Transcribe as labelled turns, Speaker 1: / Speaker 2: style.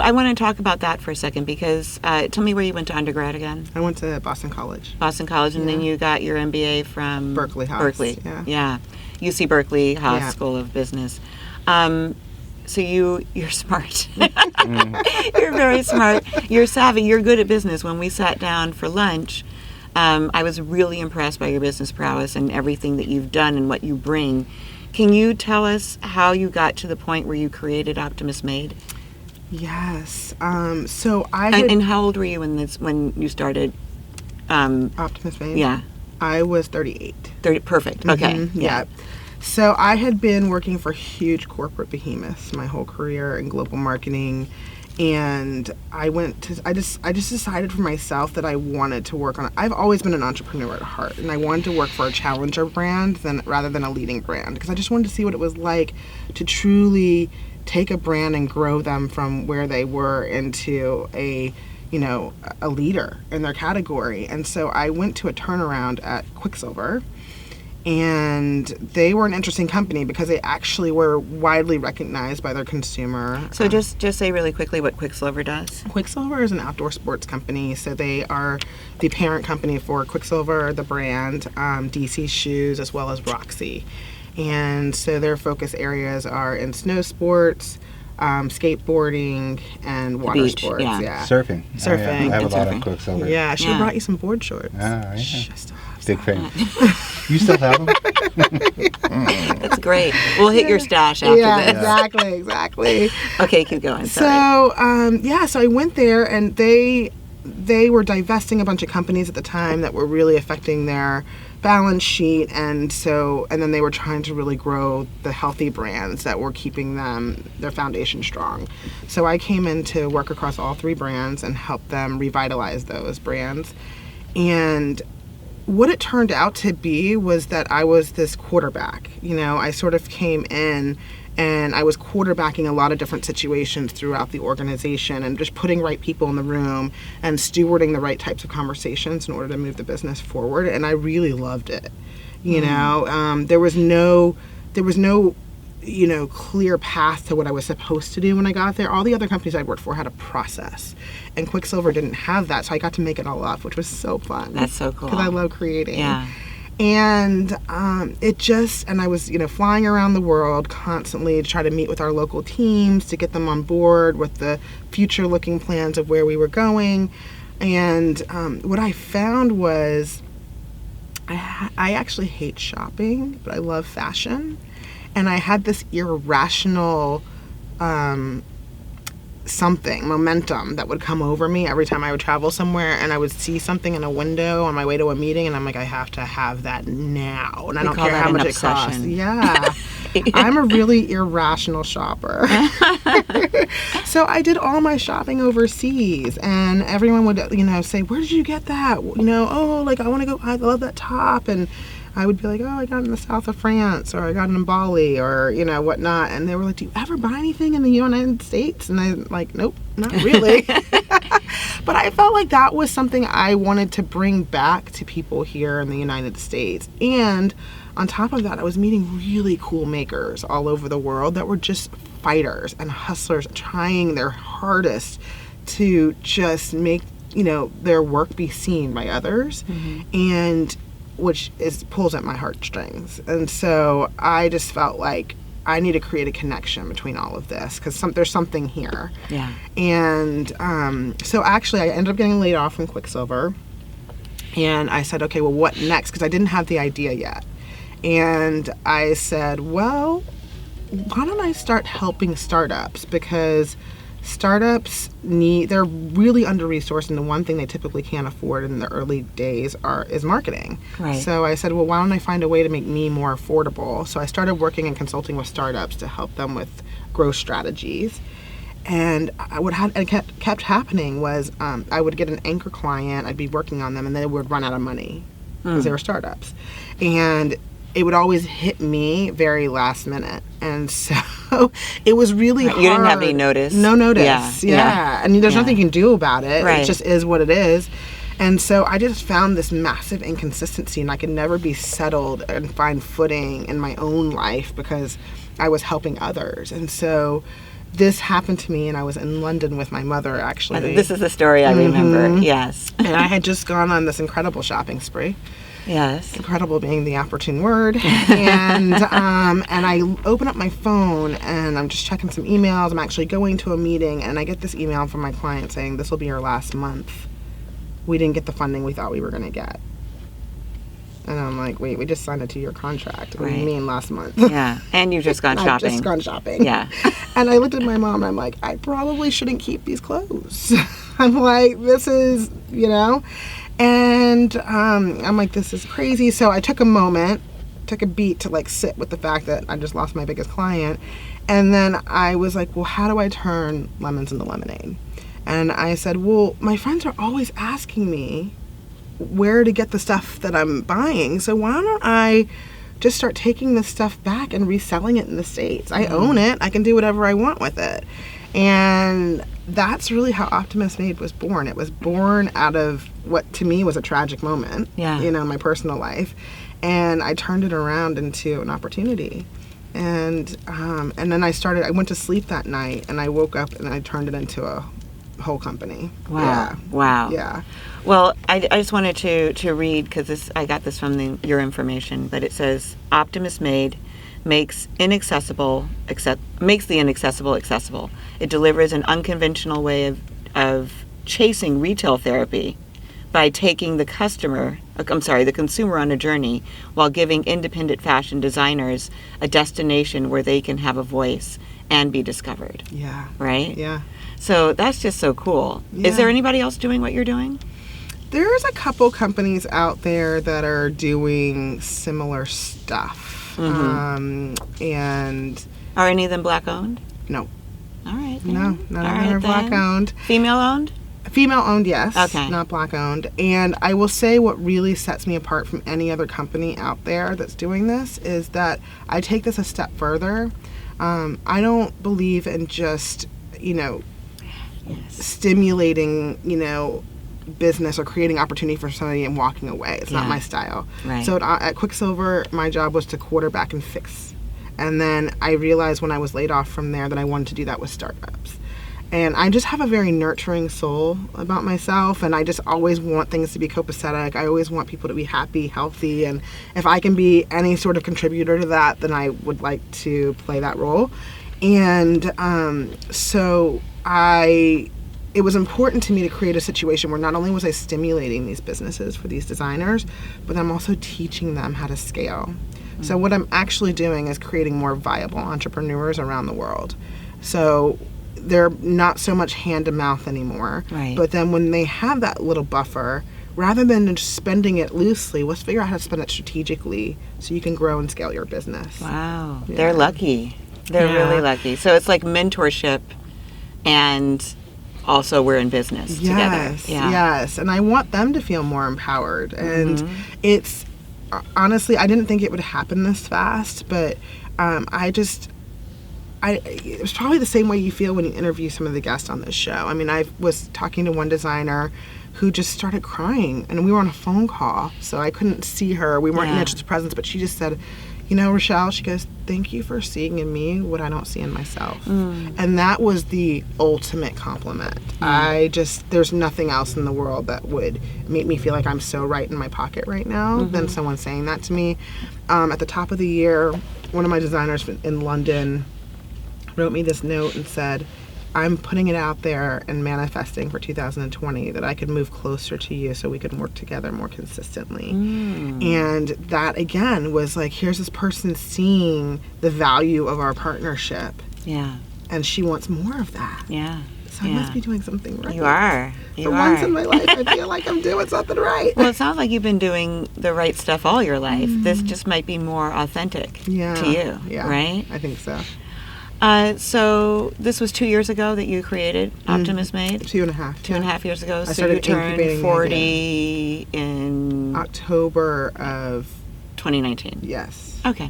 Speaker 1: I want to talk about that for a second because tell me where you went to undergrad again.
Speaker 2: I went to Boston College.
Speaker 1: Boston College, and then you got your MBA from
Speaker 2: Berkeley Haas.
Speaker 1: Berkeley. Yeah. UC Berkeley Haas School of Business. So you're smart. You're very smart. You're savvy. You're good at business. When we sat down for lunch, I was really impressed by your business prowess and everything that you've done and what you bring. Can you tell us how you got to the point where you created Optimist Made?
Speaker 2: Yes. So I
Speaker 1: and how old were you when you started?
Speaker 2: Optimist Made?
Speaker 1: Yeah.
Speaker 2: I was 38.
Speaker 1: 30. Perfect. Okay.
Speaker 2: Mm-hmm. Yeah. So I had been working for huge corporate behemoths my whole career in global marketing, and I just decided for myself that I wanted to work on. I've always been an entrepreneur at heart, and I wanted to work for a challenger brand rather than a leading brand, because I just wanted to see what it was like to truly take a brand and grow them from where they were into a leader in their category. And so I went to a turnaround at Quicksilver. And they were an interesting company because they actually were widely recognized by their consumer.
Speaker 1: So just say really quickly what Quicksilver does.
Speaker 2: Quicksilver is an outdoor sports company. So they are the parent company for Quicksilver, the brand, DC Shoes, as well as Roxy. And so their focus areas are in snow sports, skateboarding, and water
Speaker 1: beach,
Speaker 2: sports.
Speaker 1: Yeah.
Speaker 3: Surfing.
Speaker 2: Surfing.
Speaker 3: I have a lot
Speaker 1: surfing.
Speaker 3: of Quicksilver.
Speaker 2: Yeah, I should have brought you some board shorts.
Speaker 3: Yeah.
Speaker 2: Shh, I still have
Speaker 3: Big
Speaker 2: some.
Speaker 3: fan. You still have them?
Speaker 1: That's great. We'll hit your stash after this.
Speaker 2: Exactly.
Speaker 1: Okay, keep going. Sorry.
Speaker 2: So I went there, and they were divesting a bunch of companies at the time that were really affecting their balance sheet, and then they were trying to really grow the healthy brands that were keeping their foundation strong. So I came in to work across all three brands and help them revitalize those brands. And what it turned out to be was that I was this quarterback. I sort of came in and I was quarterbacking a lot of different situations throughout the organization and just putting right people in the room and stewarding the right types of conversations in order to move the business forward. And I really loved it. There was no clear path to what I was supposed to do when I got there. All the other companies I worked for had a process, and Quicksilver didn't have that, so I got to make it all up, which was so fun.
Speaker 1: That's so cool.
Speaker 2: Because I love creating.
Speaker 1: Yeah.
Speaker 2: And I was, flying around the world constantly to try to meet with our local teams to get them on board with the future-looking plans of where we were going. And what I found was I actually hate shopping, but I love fashion. And I had this irrational momentum that would come over me every time I would travel somewhere, and I would see something in a window on my way to a meeting, and I'm like, I have to have that now, and I don't care how much it costs. Yeah. I'm a really irrational shopper. So I did all my shopping overseas, and everyone would, say, where did you get that? I love that top, and I would be like, oh, I got it in the south of France, or I got it in Bali, or, whatnot. And they were like, do you ever buy anything in the United States? And I'm like, nope, not really. But I felt like that was something I wanted to bring back to people here in the United States. And on top of that, I was meeting really cool makers all over the world that were just fighters and hustlers trying their hardest to just make, their work be seen by others. Mm-hmm. And which pulls at my heartstrings. And so I just felt like I need to create a connection between all of this because there's something here.
Speaker 1: Yeah.
Speaker 2: And so actually I ended up getting laid off from Quicksilver. And I said, okay, well, what next? Because I didn't have the idea yet. And I said, well, why don't I start helping startups? Because startups they're really under-resourced, and the one thing they typically can't afford in the early days is marketing.
Speaker 1: Right.
Speaker 2: So I said, well, why don't I find a way to make me more affordable? So I started working and consulting with startups to help them with growth strategies. And what kept happening was I would get an anchor client, I'd be working on them, and they would run out of money because they were startups. And it would always hit me very last minute. And so it was really hard.
Speaker 1: You didn't have any notice?
Speaker 2: No notice. Yeah. And there's nothing you can do about it.
Speaker 1: Right.
Speaker 2: It just is what it is. And so I just found this massive inconsistency, and I could never be settled and find footing in my own life because I was helping others. And so this happened to me, and I was in London with my mother, actually.
Speaker 1: This is the story I remember, yes.
Speaker 2: And I had just gone on this incredible shopping spree.
Speaker 1: Yes.
Speaker 2: Incredible being the opportune word. And I open up my phone, and I'm just checking some emails. I'm actually going to a meeting, and I get this email from my client saying, this will be your last month. We didn't get the funding we thought we were going to get. And I'm like, wait, we just signed a 2-year contract. What do you mean last month?
Speaker 1: Yeah, and you've just gone shopping.
Speaker 2: I've just gone shopping.
Speaker 1: Yeah.
Speaker 2: And I looked at my mom, and I'm like, I probably shouldn't keep these clothes. I'm like, this is, And I'm like, this is crazy. So I took a beat to like sit with the fact that I just lost my biggest client. And then I was like, well, how do I turn lemons into lemonade? And I said, well, my friends are always asking me where to get the stuff that I'm buying. So why don't I just start taking this stuff back and reselling it in the States? I own it. I can do whatever I want with it. And that's really how Optimist Made was born. It was born out of what to me was a tragic moment, in my personal life. And I turned it around into an opportunity. And then I went to sleep that night, and I woke up and I turned it into a whole company.
Speaker 1: Wow.
Speaker 2: Yeah.
Speaker 1: Wow.
Speaker 2: Yeah.
Speaker 1: Well, I just wanted to read, because I got this from your information, but it says, Optimist Made makes the inaccessible accessible. It delivers an unconventional way of chasing retail therapy by taking the consumer on a journey while giving independent fashion designers a destination where they can have a voice and be discovered.
Speaker 2: Yeah.
Speaker 1: Right?
Speaker 2: Yeah.
Speaker 1: So that's just so cool.
Speaker 2: Yeah.
Speaker 1: Is there anybody else doing what you're doing?
Speaker 2: There's a couple companies out there that are doing similar stuff. And
Speaker 1: are any of them black owned?
Speaker 2: No.
Speaker 1: All right. Then.
Speaker 2: No, none of them are black owned.
Speaker 1: Female owned?
Speaker 2: Female owned, yes.
Speaker 1: Okay.
Speaker 2: Not black owned. And I will say what really sets me apart from any other company out there that's doing this is that I take this a step further. I don't believe in just, stimulating, business or creating opportunity for somebody and walking away. It's not my style.
Speaker 1: Right.
Speaker 2: So at Quicksilver, my job was to quarterback and fix. And then I realized when I was laid off from there that I wanted to do that with startups. And I just have a very nurturing soul about myself, and I just always want things to be copacetic. I always want people to be happy, healthy, and if I can be any sort of contributor to that, then I would like to play that role. And it was important to me to create a situation where not only was I stimulating these businesses for these designers, but I'm also teaching them how to scale. So what I'm actually doing is creating more viable entrepreneurs around the world. So they're not so much hand to mouth anymore.
Speaker 1: Right.
Speaker 2: But then when they have that little buffer, rather than just spending it loosely, let's figure out how to spend it strategically so you can grow and scale your business.
Speaker 1: Wow.
Speaker 2: Yeah.
Speaker 1: They're lucky. They're really lucky. So it's like mentorship, and also we're in business together.
Speaker 2: Yes. And I want them to feel more empowered. And it's, honestly, I didn't think it would happen this fast, but it was probably the same way you feel when you interview some of the guests on this show. I mean, I was talking to one designer who just started crying, and we were on a phone call, so I couldn't see her. We weren't in each other's presence, but she just said, Rochelle, she goes, thank you for seeing in me what I don't see in myself. And that was the ultimate compliment. There's nothing else in the world that would make me feel like I'm so right in my pocket right now than someone saying that to me. At the top of the year, one of my designers in London wrote me this note and said, I'm putting it out there and manifesting for 2020 that I could move closer to you so we could work together more consistently. And that, again, was like, here's this person seeing the value of our partnership. Yeah. And she wants more of that.
Speaker 1: Yeah.
Speaker 2: So I must be doing something right.
Speaker 1: You are.
Speaker 2: For once in my life, I feel like I'm doing something right.
Speaker 1: Well, it sounds like you've been doing the right stuff all your life. This just might be more authentic to you, right?
Speaker 2: I think so.
Speaker 1: So this was 2 years ago that you created Optimist Made?
Speaker 2: 2.5.
Speaker 1: 2.5 years ago.
Speaker 2: I
Speaker 1: so you
Speaker 2: started
Speaker 1: turned 40 in
Speaker 2: October of
Speaker 1: 2019.
Speaker 2: Yes.
Speaker 1: Okay.